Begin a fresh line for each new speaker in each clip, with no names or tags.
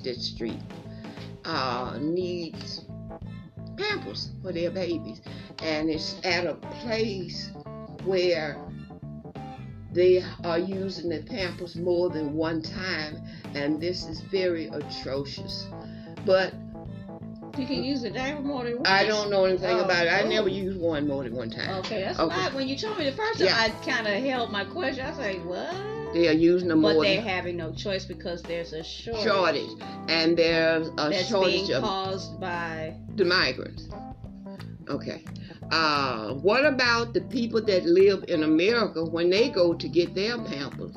that street needs Pampers for their babies, and it's at a place where they are using the Pampers more than one time, and this is very atrocious. But
you can use the diaper more than once.
I don't know anything about it. I never used one more than one time.
Okay, that's why when you told me the first time, I kind of held my question. I was like, what?
They are using them more.
But they're having no choice because there's a shortage.
And there's a shortage
being caused by
the migrants. Okay. What about the people that live in America when they go to get their Pampers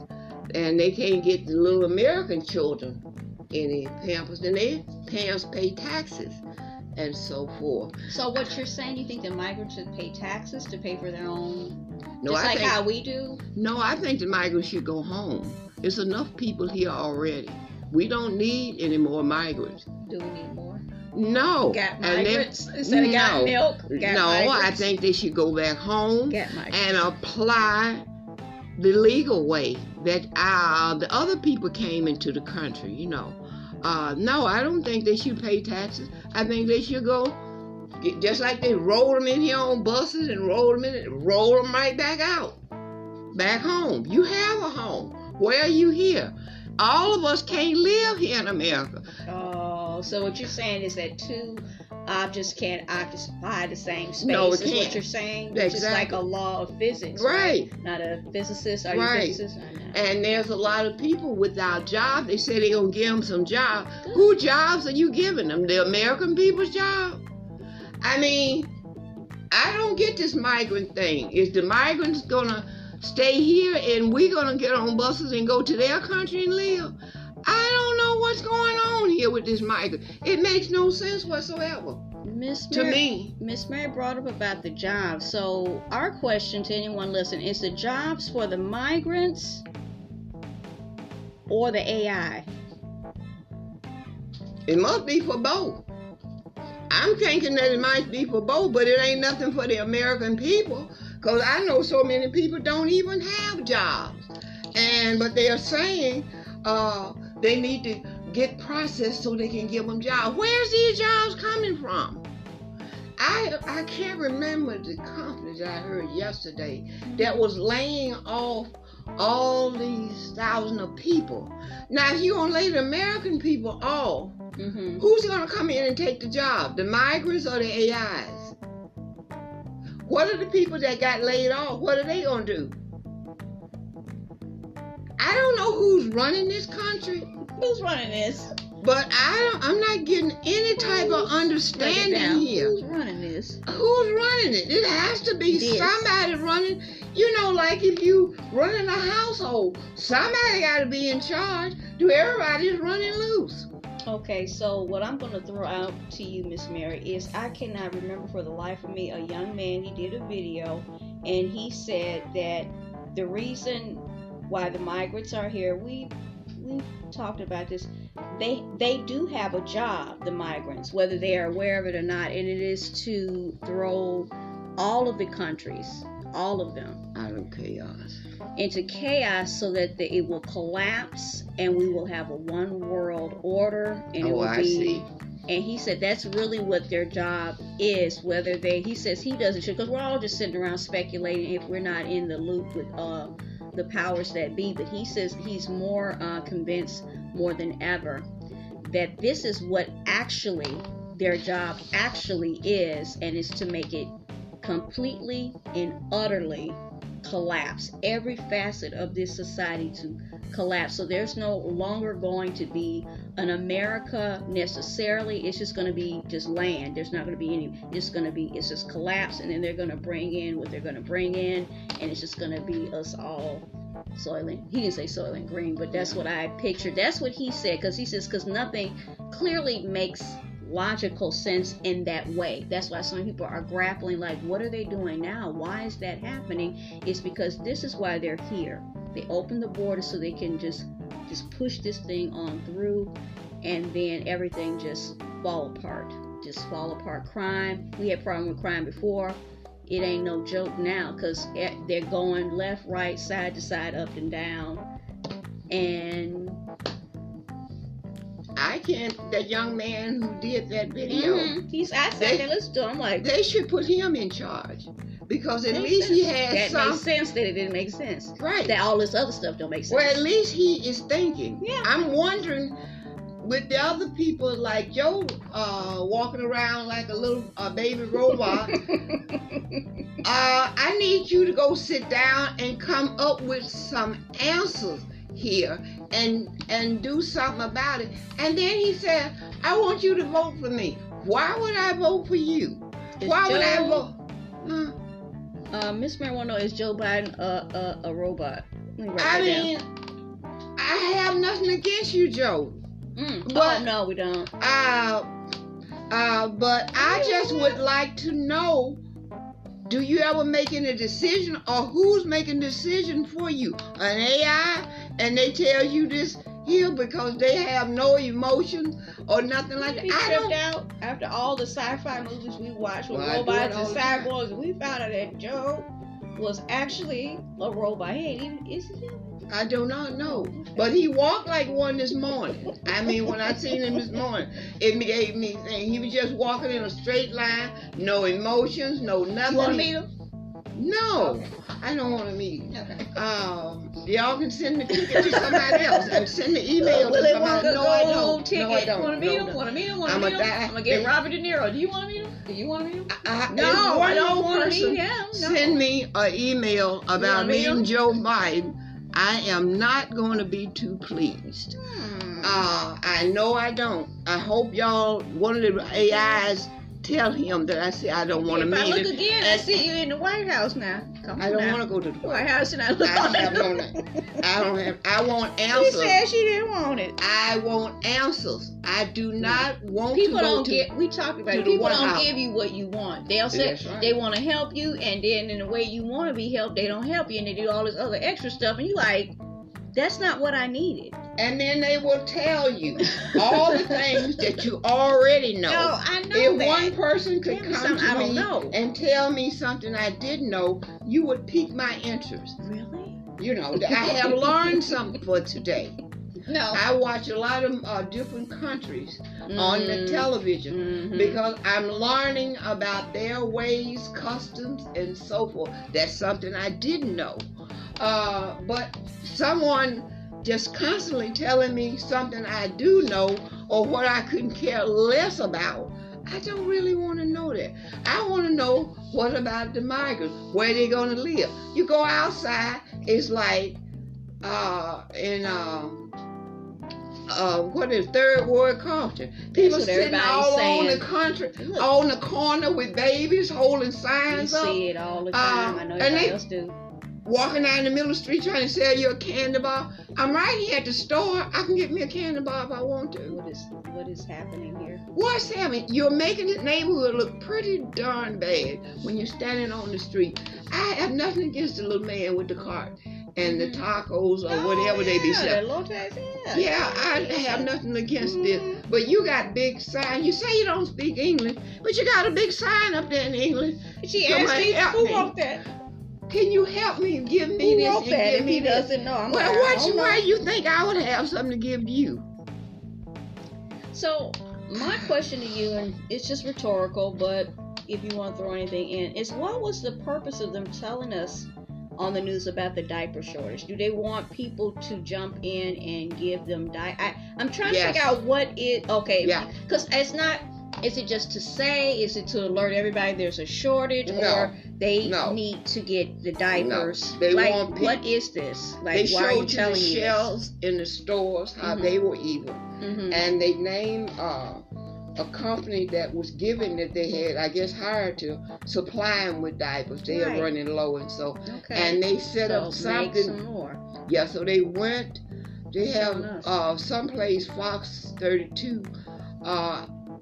and they can't get the little American children any Pampers? Then their parents pay taxes and so forth.
So what you're saying, you think the migrants should pay taxes to pay for their own?
No,
just like how we do?
No, I think the migrants should go home. There's enough people here already. We don't need any more migrants.
Do we need more?
No.
Got migrants instead of got milk? Got migrants.
I think they should go back home and apply the legal way that the other people came into the country, No, I don't think they should pay taxes. I think they should go, just like they roll them in here on buses and roll them right back out, back home. You have a home. Where are you here? All of us can't live here in America.
Oh, so what you're saying is that two objects can't occupy the same space.
No, it
is
can't.
What you're saying?
Exactly.
Which is like a law of physics,
right?
Not a physicist. Are you a physicist?
And there's a lot of people without jobs. They say they're going to give them some jobs. Who jobs are you giving them? The American people's job? I mean, I don't get this migrant thing. Is the migrants going to stay here and we're going to get on buses and go to their country and live? I don't know what's going on here with this migrant. It makes no sense whatsoever. To me.
Miss Mary brought up about the jobs. So our question to anyone listening is the jobs for the migrants or the AI?
It must be for both. I'm thinking that it might be for both, but it ain't nothing for the American people, because I know so many people don't even have jobs. But they are saying they need to get processed so they can give them jobs. Where's these jobs coming from? I can't remember the company that I heard yesterday that was laying off all these thousands of people. Now, if you're going to lay the American people off, who's going to come in and take the job? The migrants or the AIs? What are the people that got laid off? What are they going to do? I don't know who's running this country.
Who's running this?
But I'm not getting any type of understanding here.
Who's running this?
Who's running it? It has to be somebody running. Like if you running a household, somebody got to be in charge. Everybody's running loose.
Okay, so what I'm going to throw out to you, Miss Mary, is I cannot remember for the life of me a young man, he did a video, and he said that the reason why the migrants are here, we talked about this, they do have a job, the migrants, whether they are aware of it or not, and it is to throw all of the countries, all of them,
out of chaos,
into chaos, so that it will collapse and we will have a one world order, and it will be.
See.
And he said that's really what their job is. Whether he says he doesn't, because we're all just sitting around speculating if we're not in the loop with the powers that be. But he says he's more convinced more than ever that this is what actually their job actually is, and is to make it completely and utterly collapse, every facet of this society to collapse. So there's no longer going to be an America necessarily. It's just going to be just land. There's not going to be any. It's just collapse, and then they're going to bring in what they're going to bring in, and it's just going to be us all Soylent. He didn't say Soylent Green, but that's what I pictured. That's what he said, because nothing clearly makes logical sense in that way. That's why some people are grappling, like, what are they doing now? Why is that happening? It's because this is why they're here. They open the border so they can just push this thing on through, and then everything just fall apart. Crime, we had problem with crime before. It ain't no joke now, because they're going left, right, side to side, up and down. And
I that young man who did that video.
I said that. Let's do it. I'm like,
they should put him in charge because at
makes
least
sense.
he has
that
some.
makes sense that it didn't make sense.
Right.
That all this other stuff don't make sense.
Well, at least he is thinking.
Yeah.
I'm wondering with the other people like Joe walking around like a little baby robot. I need you to go sit down and come up with some answers here and do something about it. And then he said, I want you to vote for me. Why would I vote for you? Why would I vote?
Miss Mary wanna know, is Joe Biden a robot?
I mean, I have nothing against you, Joe.
But no, we don't.
But I just would like to know, do you ever make any decision, or who's making decision for you? An AI, and they tell you this here because they have no emotions or nothing like that. I don't.
Out after all the sci-fi movies we watched with
Well,
robots and cyborgs, and we found out that Joe was actually a robot. He ain't even, is he?
I do not know. But he walked like one this morning. I mean, when I seen him this morning, it gave me thing. He was just walking in a straight line, no emotions, no nothing.
You want to meet him?
No,
Okay.
I don't want to meet him.
Okay.
Y'all can send the ticket to somebody else and send the email to somebody. No, I don't.
Ticket.
No, I don't.
Want to meet
No,
him?
no.
Want to meet him?
I'm
gonna get Robert De Niro. Do you want to meet him? Do you want to meet him?
No,
I don't want to meet him. No.
Send me an email about
meet him?
meeting Joe Biden. I am not going to be too pleased. I know I don't. I hope y'all, one of the AIs, tell him that I say I don't want to meet him.
Look again. I see you in the White House now. Come
I
on
don't
now.
want to go to the
White House, and I look
I have no. I don't have. I want
She
answers.
said she didn't want it.
I want answers. I do not want
People
to go
don't
to.
get. We talked about
to
it.
the
People
White
don't
House.
give you what you want. They'll say
That's right.
they want to help you, and then in the way you want to be helped, they don't help you, and they do all this other extra stuff, and you like, that's not what I needed.
And then they will tell you all the things that you already know.
No, I know
If
that.
one person could
Tell me
come
something I
to
don't
me
know.
and tell me something I didn't know, you would pique my interest.
Really?
You know, I have learned something for today.
No.
I watch a lot of different countries on the television because I'm learning about their ways, customs, and so forth. That's something I didn't know. But someone just constantly telling me something I do know or what I couldn't care less about, I don't really want to know that. I want to know, what about the migrants? Where they going to live? You go outside, it's like what is third world culture? People
what
sitting
everybody's
all
saying.
on the country,
Look.
on the corner with babies holding
You
signs up,
see it all the time. I know everybody else do.
walking down the middle of the street trying to sell you a candy bar. I'm right here at the store. I can get me a candy bar if I want to.
What is happening here?
What's happening? You're making the neighborhood look pretty darn bad when you're standing on the street. I have nothing against the little man with the cart and the tacos or whatever they be selling. Yeah, I have nothing against this. But you got big sign. You say you don't speak English, but you got a big sign up there in English.
She
Somebody
asked me,
help
who
me.
wrote that?
Can you help me? Give me
Who
this
wrote
and
that
give
if
me
he
this.
doesn't know? I'm
Well,
like, I don't know.
why you think I would have something to give you?
So my question to you, and it's just rhetorical, but if you want to throw anything in, is what was the purpose of them telling us on the news about the diaper shortage? Do they want people to jump in and give them I'm trying to
Yes.
figure out what it. Okay,
Yeah.
because it's not. Is it just to say? Is it to alert everybody there's a shortage,
No.
or they
No.
need to get the diapers?
They
like,
want people-
what is this? Like,
They
why are you
showed you the
telling me this?
shelves in the stores, how they were evil.
Mhm.
And they named a company that was given that they had, I guess, hired to supply them with diapers. They
Right.
are running low, and so,
Okay.
and they set
So
up
make
something.
some more.
Yeah, so they went. They
Showing
have someplace Fox 32.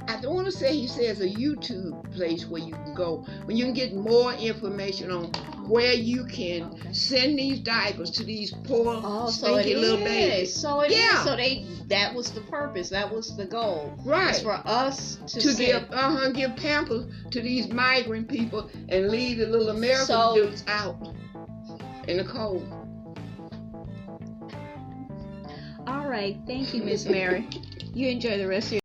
I don't want to say he says a YouTube place where you can go, when you can get more information on where you can send these diapers to these poor, stinky little babies.
So it is.
Yeah.
So that was the purpose. That was the goal.
Right.
It's for us to
give Pampers to these migrant people and leave the little American
So-
dudes out in the cold.
All right. Thank you, Miss Mary. You enjoy the rest of your